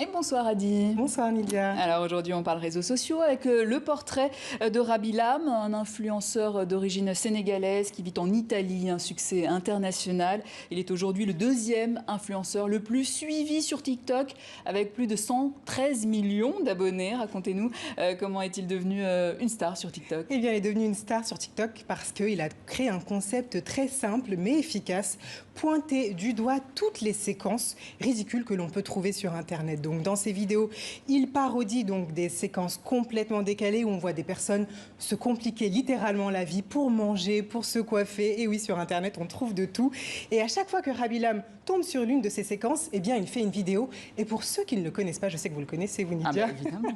Et bonsoir Adi. Bonsoir Nidia. Alors aujourd'hui on parle réseaux sociaux avec le portrait de Rabilam, un influenceur d'origine sénégalaise qui vit en Italie, un succès international. Il est aujourd'hui le deuxième influenceur le plus suivi sur TikTok avec plus de 113 millions d'abonnés. Racontez-nous comment est-il devenu une star sur TikTok? Eh bien il est devenu une star sur TikTok parce qu'il a créé un concept très simple mais efficace, pointer du doigt toutes les séquences ridicules que l'on peut trouver sur Internet. Donc dans ces vidéos, il parodie donc des séquences complètement décalées où on voit des personnes se compliquer littéralement la vie pour manger, pour se coiffer. Et oui, sur Internet, on trouve de tout. Et à chaque fois que Rabilam tombe sur l'une de ces séquences, eh bien, il fait une vidéo. Et pour ceux qui ne le connaissent pas, je sais que vous le connaissez, vous Nidia. Ah bah évidemment.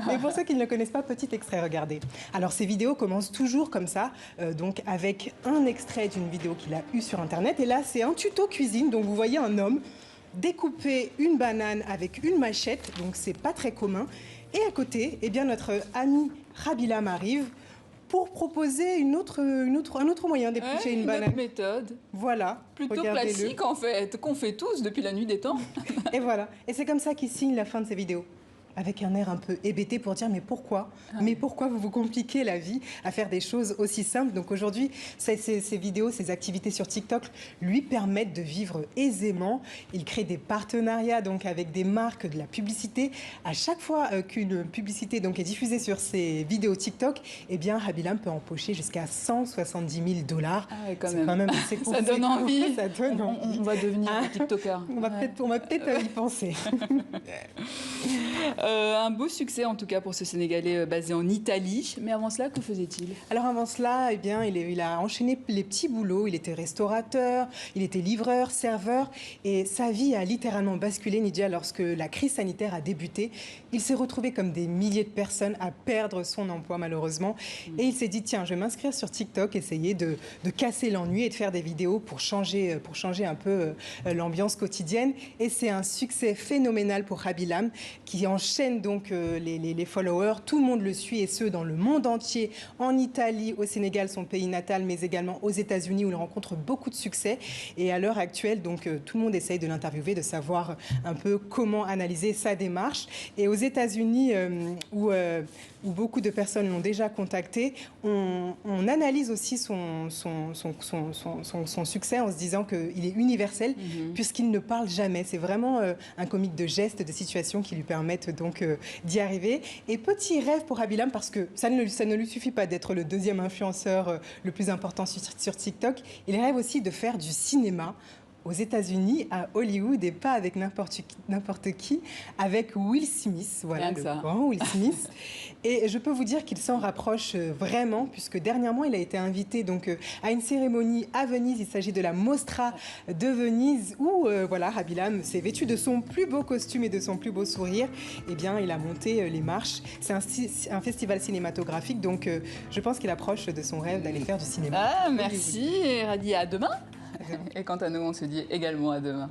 Mais pour ceux qui ne le connaissent pas, petit extrait, regardez. Alors ces vidéos commencent toujours comme ça, donc avec un extrait d'une vidéo qu'il a eue sur Internet. Et là, c'est un tuto cuisine. Donc vous voyez un homme découper une banane avec une machette, donc c'est pas très commun. Et à côté, eh bien notre ami Rabilam arrive pour proposer un autre moyen d'éplucher une banane. Autre méthode. Voilà. Plutôt classique en fait, qu'on fait tous depuis la nuit des temps. Et voilà. Et c'est comme ça qu'il signe la fin de ses vidéos. Avec un air un peu hébété pour dire mais pourquoi vous vous compliquez la vie à faire des choses aussi simples. Donc aujourd'hui, ces vidéos, ces activités sur TikTok lui permettent de vivre aisément. Il crée des partenariats donc avec des marques, de la publicité. À chaque fois qu'une publicité donc est diffusée sur ces vidéos TikTok, eh bien Rabilam peut empocher jusqu'à 170 000 $. Ah ouais, quand même. C'est quand même assez conséquent. Ça donne envie. Ça donne envie. On va devenir TikToker. On va peut-être y penser. Un beau succès en tout cas pour ce Sénégalais basé en Italie. Mais avant cela, que faisait-il? Alors avant cela, eh bien, il a enchaîné les petits boulots. Il était restaurateur, il était livreur, serveur. Et sa vie a littéralement basculé, Nidia, lorsque la crise sanitaire a débuté. Il s'est retrouvé comme des milliers de personnes à perdre son emploi malheureusement. Et il s'est dit, tiens, je vais m'inscrire sur TikTok, essayer de casser l'ennui et de faire des vidéos pour changer un peu l'ambiance quotidienne. Et c'est un succès phénoménal pour Rabilam qui enchaîne donc les followers. Tout le monde le suit et ce, dans le monde entier, en Italie, au Sénégal, son pays natal, mais également aux États-Unis où il rencontre beaucoup de succès. Et à l'heure actuelle, donc, tout le monde essaye de l'interviewer, de savoir un peu comment analyser sa démarche. Et aux États-Unis, où beaucoup de personnes l'ont déjà contacté, on analyse aussi son succès en se disant qu'il est universel puisqu'il ne parle jamais. C'est vraiment un comique de gestes, de situations qui lui permettent donc d'y arriver. Et petit rêve pour Rabilam, parce que ça ne lui suffit pas d'être le deuxième influenceur le plus important sur TikTok, il rêve aussi de faire du cinéma aux États-Unis, à Hollywood, et pas avec n'importe qui, avec Will Smith, voilà, le grand Will Smith. Et je peux vous dire qu'il s'en rapproche vraiment, puisque dernièrement, il a été invité donc à une cérémonie à Venise. Il s'agit de la Mostra de Venise, où voilà, Rabilam s'est vêtu de son plus beau costume et de son plus beau sourire. Eh bien, il a monté les marches. C'est un festival cinématographique, donc je pense qu'il approche de son rêve d'aller faire du cinéma. Ah, merci, Radi. À demain. Et quant à nous, on se dit également à demain.